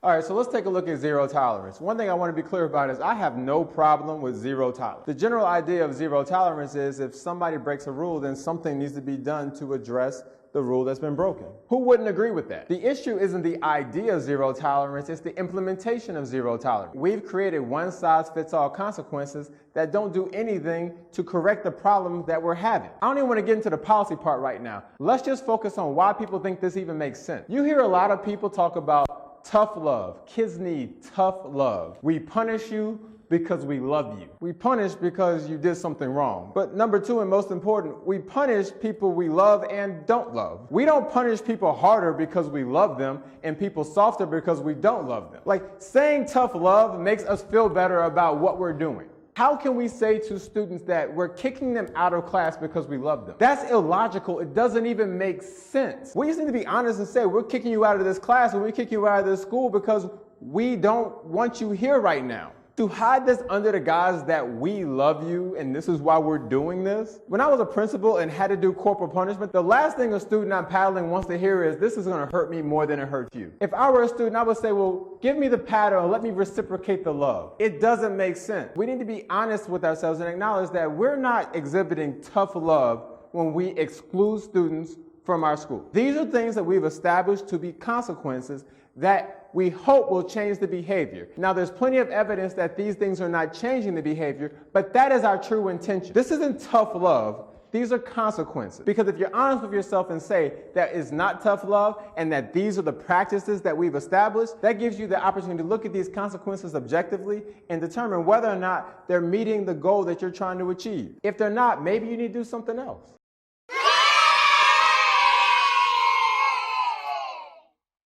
All right, so let's take a look at zero tolerance. One thing I want to be clear about is I have no problem with zero tolerance. The general idea of zero tolerance is if somebody breaks a rule, then something needs to be done to address the rule that's been broken. Who wouldn't agree with that? The issue isn't the idea of zero tolerance, it's the implementation of zero tolerance. We've created one-size-fits-all consequences that don't do anything to correct the problem that we're having. I don't even want to get into the policy part right now. Let's just focus on why people think this even makes sense. You hear a lot of people talk about tough love. Kids need tough love. We punish you because we love you. We punish because you did something wrong. But number two, and most important, we punish people we love and don't love. We don't punish people harder because we love them and people softer because we don't love them. Like, saying tough love makes us feel better about what we're doing. How can we say to students that we're kicking them out of class because we love them? That's illogical. It doesn't even make sense. We just need to be honest and say we're kicking you out of this class or we're kicking you out of this school because we don't want you here right now. To hide this under the guise that we love you and this is why we're doing this. When I was a principal and had to do corporal punishment, the last thing a student I'm paddling wants to hear is, this is going to hurt me more than it hurts you. If I were a student, I would say, well, give me the paddle and let me reciprocate the love. It doesn't make sense. We need to be honest with ourselves and acknowledge that we're not exhibiting tough love when we exclude students from our school. These are things that we've established to be consequences that we hope will change the behavior. Now, there's plenty of evidence that these things are not changing the behavior, but that is our true intention. This isn't tough love. These are consequences. Because if you're honest with yourself and say that is not tough love and that these are the practices that we've established, that gives you the opportunity to look at these consequences objectively and determine whether or not they're meeting the goal that you're trying to achieve. If they're not, maybe you need to do something else.